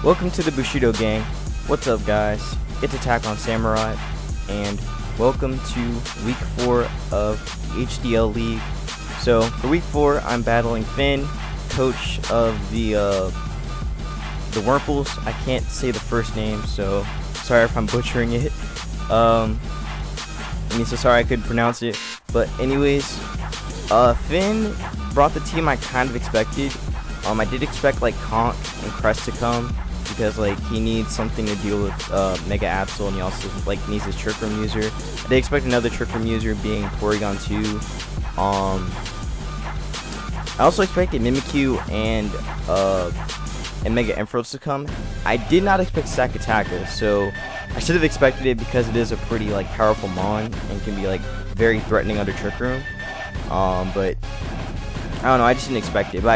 Welcome to the Bushido gang. What's up, guys? It's Attack on Samurott, and welcome to week 4 of HDL League. So for week 4, I'm battling Finn, coach of the Wurmpies. I can't say the first name, so sorry if I'm butchering it. So sorry I couldn't pronounce it. But anyways, Finn brought the team I kind of expected. I did expect like Conk and Crest to come, because like he needs something to deal with Mega Absol, and he also like needs his Trick Room user. I did expect another Trick Room user being Porygon 2. I also expected Mimikyu and Mega Ampharos to come. I did not expect Sakataka, so I should have expected it because it is a pretty like powerful Mon and can be like very threatening under Trick Room. But I don't know, I just didn't expect it. But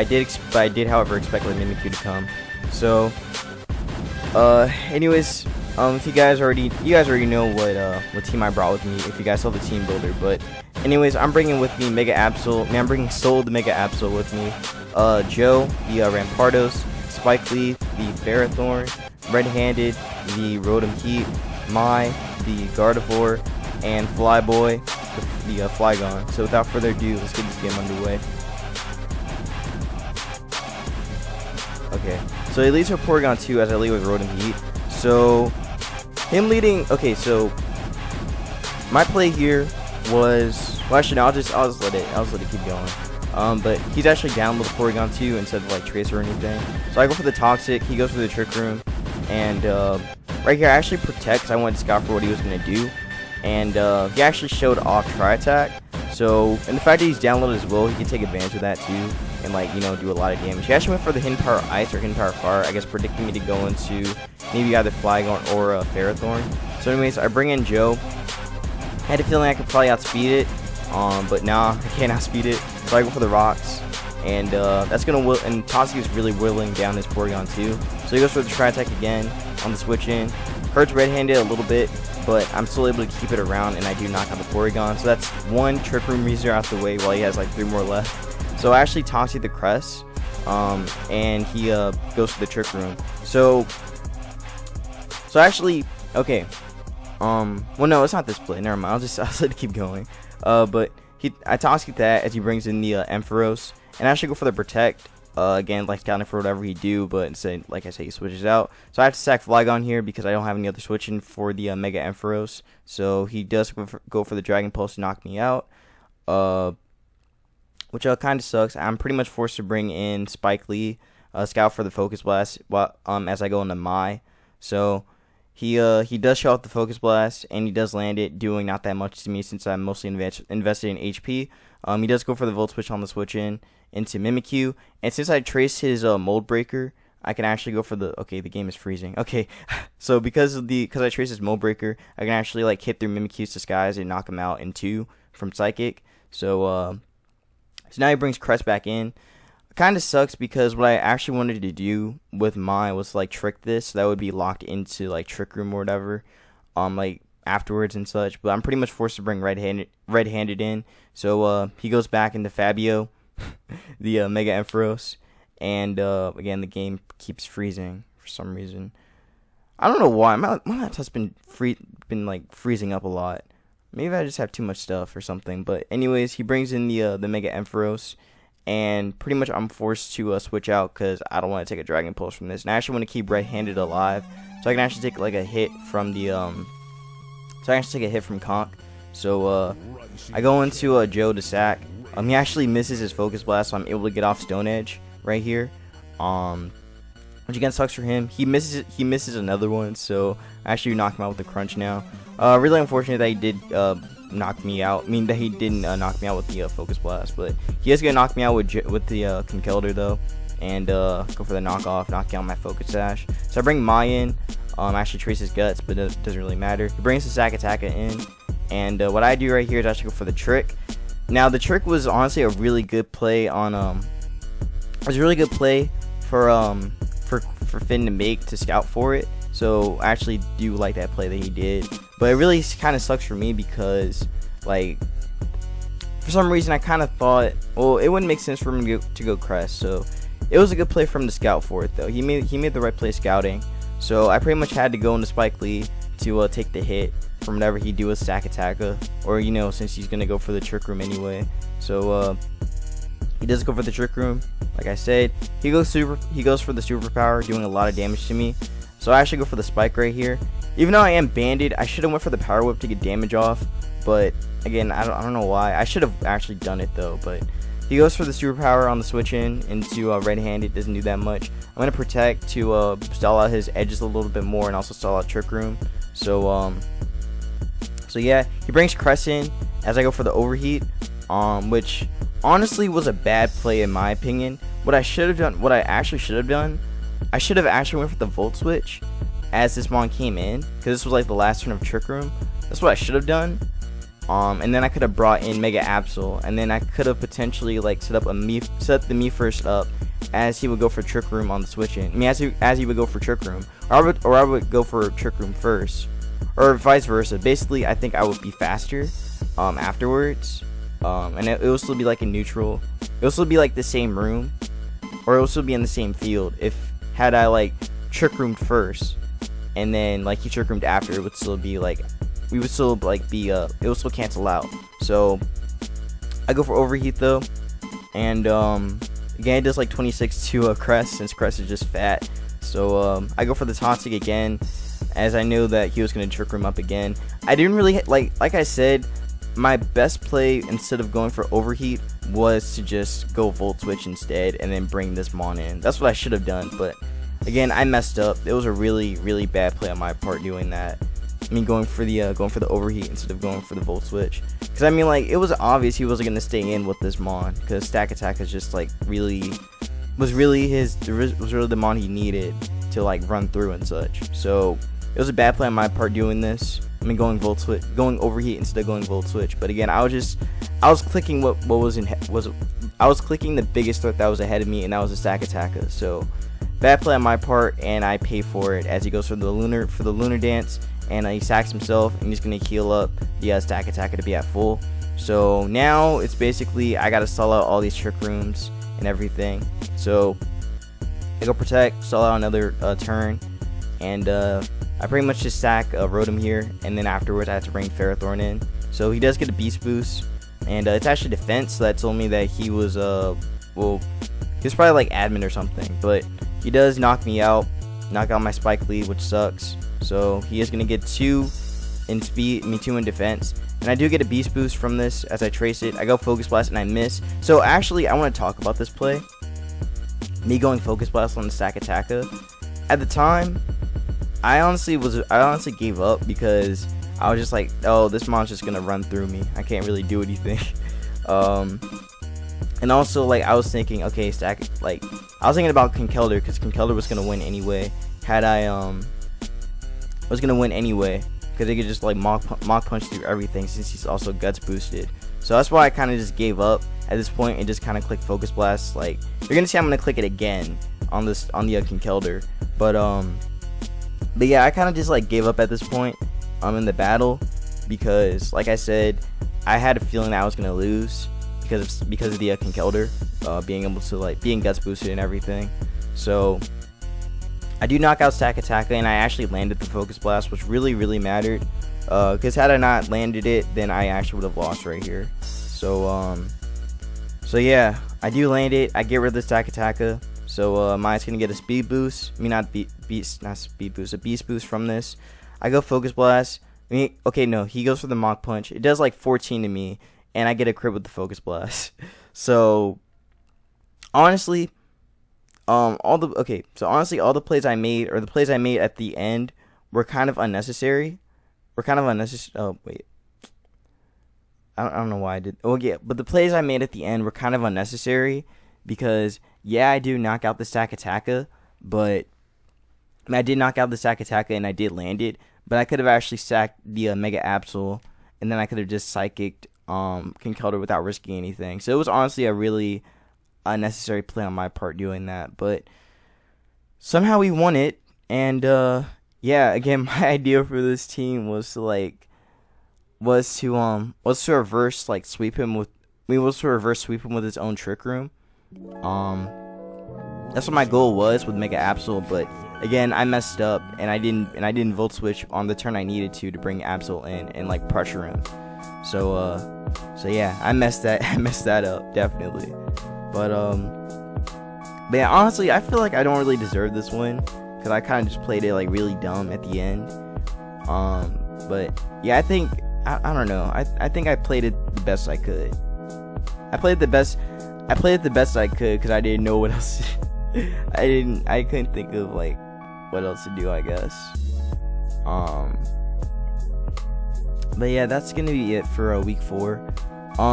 I did, however, expect like Mimikyu to come. So anyways, if you guys already know what team I brought with me, if you guys saw the team builder. But anyways, I'm bringing with me Mega Absol. I'm bringing Soul the Mega Absol with me. Joe the Rampardos, Spike Leaf the Ferrothorn, Red-Handed the Rotom Heat, Mai the Gardevoir, and Flyboy the Flygon. So without further ado, let's get this game underway. Okay, so he leads for Porygon 2 as I lead with Rotom Heat. So him leading. Okay, so my play here was, well, actually no, I'll just let it keep going. But he's actually down with Porygon 2 instead of like Tracer or anything. So I go for the Toxic. He goes for the Trick Room, and right here I actually protect because I wanted to scout for what he was gonna do, and he actually showed off Tri Attack. So, and the fact that he's downloaded as well, he can take advantage of that too, and like, you know, do a lot of damage. He actually went for the Hidden Power Ice or Hidden Power Fire, I guess, predicting me to go into maybe either Flygon or Ferrothorn. So anyways, I bring in Joe. I had a feeling I could probably outspeed it, but nah, I can't outspeed it. So I go for the Rocks, and that's gonna and Toxic is really whittling down his Porygon too. So he goes for the Tri Attack again on the switch in. Hurts Red-Handed a little bit, but I'm still able to keep it around, and I do knock out the Porygon. So that's one Trick Room user out the way while he has like 3 more left. So I actually Toxic the Crest, and he goes for the Trick Room. So actually, okay. Well, no, it's not this play. Never mind. I'll let it keep going. But I Toxic that as he brings in the Ampharos, and I actually go for the Protect. Again, like scouting for whatever he do, but instead, like I say, he switches out. So I have to sack Flygon here because I don't have any other switching for the Mega Ampharos. So he does go for the Dragon Pulse to knock me out, which kind of sucks. I'm pretty much forced to bring in Spike Lee, scout for the Focus Blast, as I go into Mai. So he does show off the Focus Blast, and he does land it, doing not that much to me since I'm mostly invested in HP. He does go for the Volt Switch on the switch in into Mimikyu, and since I traced his Mold Breaker, I can actually go for the, okay, the game is freezing. Okay, so because I traced his Mold Breaker, I can actually like hit through Mimikyu's Disguise and knock him out in 2 from Psychic. So now he brings Crest back in. Kind of sucks because what I actually wanted to do with Mai was like trick this, so that would be locked into like Trick Room or whatever, like afterwards and such. But I'm pretty much forced to bring Red-Handed in. So he goes back into Fabio, the Mega Ampharos, and again the game keeps freezing for some reason. I don't know why. My laptop's been like freezing up a lot. Maybe I just have too much stuff or something. But anyways, he brings in the Mega Ampharos, and pretty much I'm forced to switch out because I don't want to take a Dragon Pulse from this, and I actually want to keep Red-Handed alive, so I can actually take like a hit from the Conk. So I go into Joe to sack. He actually misses his Focus Blast, so I'm able to get off Stone Edge right here. Which again sucks for him. He misses another one, so I actually knock him out with the Crunch now. Really unfortunate that he did knock me out. I mean that he didn't knock me out with the Focus Blast, but he is gonna knock me out with the Conkeldurr though, and go for the knockoff, knock out my Focus Sash. So I bring Mai in. Actually trace his Guts, but it doesn't really matter. He brings the Sakataka in, and what I do right here is actually go for the Trick. Now the Trick was honestly a really good play on it was a really good play for Finn to make to scout for it. So I actually do like that play that he did, but it really kind of sucks for me because like for some reason I kind of thought, well, it wouldn't make sense for him to go Crest. So it was a good play from the scout for it though. He made the right play scouting. So I pretty much had to go into Spike Lee to take the hit from whatever he do with stack attacker, or you know, since he's gonna go for the trick room anyway. So he does go for the trick room. Like I said, he goes for the superpower, doing a lot of damage to me. So I actually go for the spike right here. Even though I am banded, I should have went for the power whip to get damage off. But again, I don't know why. I should have actually done it though. But he goes for the superpower on the switch in into red-handed. Doesn't do that much. I'm gonna protect to stall out his edges a little bit more and also stall out trick room. So yeah, he brings Cress in as I go for the overheat, which honestly was a bad play in my opinion. What I actually should have done, I should have actually went for the volt switch as this mon came in, because this was like the last turn of trick room. That's what I should have done. And then I could have brought in Mega Absol, and then I could have potentially like set the me first up as he would go for trick room on the switch in. I mean, as he would go for trick room, or I would go for trick room first, or vice versa. Basically, I think I would be faster afterwards, and it will still be like in neutral. It will still be like the same room, or it will still be in the same field. Had I like trick roomed first, and then like he trick roomed after, it would still be like. We would still like be it would still cancel out. So I go for overheat though, and again it does like 26 to Cress, since Cress is just fat. So I go for the toxic again, as I knew that he was gonna trick room up again. I didn't really like I said, my best play instead of going for overheat was to just go volt switch instead and then bring this mon in. That's what I should have done, but again I messed up. It was a really bad play on my part doing that. I mean, going for the overheat instead of going for the volt switch, because I mean, like, it was obvious he wasn't gonna stay in with this mon, because stack attack is just like was really the mon he needed to like run through and such. So it was a bad play on my part doing this. I mean, going overheat instead of going volt switch. But again, I was clicking I was clicking the biggest threat that was ahead of me, and that was a stack attacker. So bad play on my part, and I pay for it as he goes for the lunar dance. And he sacks himself, and he's going to heal up the stack attacker to be at full. So now it's basically I got to stall out all these trick rooms and everything. So I go protect, stall out another turn, and I pretty much just sack Rotom here, and then afterwards I have to bring Ferrothorn in. So he does get a beast boost, and it's actually defense, so that told me that he was he was probably like admin or something. But he does knock out my Spike Lee, which sucks. So he is going to get 2 in speed, 2 in defense. And I do get a beast boost from this as I trace it. I go Focus Blast and I miss. So actually, I want to talk about this play. Me going Focus Blast on the stack attacker. At the time, I honestly gave up, because I was just like, oh, this mon's just going to run through me. I can't really do anything. And also, like, I was thinking, okay, I was thinking about Conkeldurr, because Conkeldurr was going to win anyway. Was gonna win anyway, because they could just like mock punch through everything, since he's also guts boosted. So that's why I kind of just gave up at this point and just kind of click Focus Blast. Like, you're gonna see I'm gonna click it again on the Conkeldurr, but yeah, I kind of just like gave up at this point in the battle, because like I said, I had a feeling that I was gonna lose because of the Conkeldurr being able to like being guts boosted and everything. So I do knock out stack attacker, and I actually landed the Focus Blast, which really mattered, because had I not landed it, then I actually would have lost right here. So yeah, I do land it. I get rid of the stack attacker, so mine's gonna get a speed boost. I mean, not speed boost, a beast boost from this. I go Focus Blast. Okay, no, he goes for the Mach Punch. It does like 14 to me, and I get a crit with the Focus Blast. So honestly, all the plays I made, or the plays I made at the end, were kind of unnecessary. Oh wait, I don't know why I did. Oh yeah, but the plays I made at the end were kind of unnecessary, because yeah, I do knock out the stack attacker, but I did knock out the stack attacker and I did land it. But I could have actually sacked the Mega Absol, and then I could have just psychicked Conkeldurr without risking anything. So it was honestly a really unnecessary play on my part doing that, but somehow we won it. And yeah, again, my idea for this team was to reverse sweep him with his own trick room. That's what my goal was with Mega Absol, but again, I messed up and I didn't Volt Switch on the turn I needed to bring Absol in and like pressure him. So yeah, I messed that up definitely. But yeah, honestly, I feel like I don't really deserve this win because I kind of just played it like really dumb at the end. But yeah, I don't know. I think I played it the best I could. I played it the best I could because I didn't know what else. I couldn't think of like what else to do, I guess. But yeah, that's gonna be it for week 4.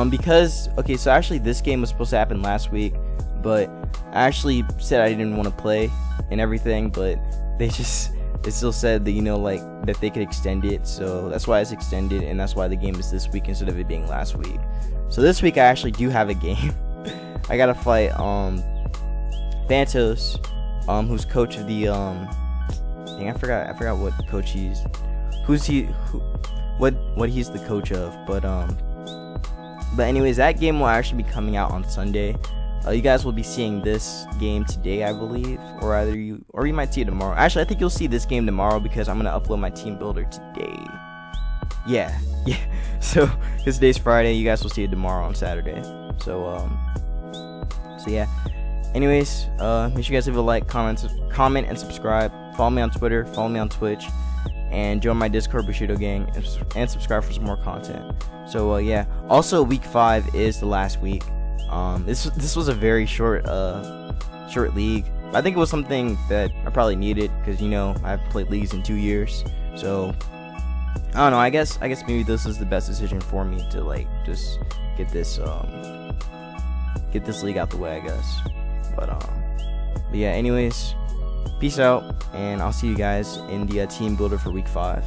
Because okay, so actually this game was supposed to happen last week, but I actually said I didn't want to play and everything, but they still said that, you know, like that they could extend it, so that's why it's extended, and that's why the game is this week instead of it being last week. So this week I actually do have a game. I gotta fight Phantos, who's coach of the dang, I forgot what coach he's what he's the coach of, but anyways, that game will actually be coming out on Sunday. You guys will be seeing this game today, I believe, or you might see it tomorrow. Actually, I think you'll see this game tomorrow because I'm gonna upload my team builder today. Yeah. So because today's Friday, you guys will see it tomorrow on Saturday. So yeah. Anyways, make sure you guys leave a like, comment, and subscribe. Follow me on Twitter, follow me on Twitch, and join my Discord, Bushido Gang, and subscribe for some more content. So yeah. Also, week 5 is the last week. This was a very short league. I think it was something that I probably needed because, you know, I haven't played leagues in 2 years. So I don't know. I guess maybe this is the best decision for me to like just get this league out the way, I guess. But yeah. Anyways, peace out, and I'll see you guys in the team builder for week 5.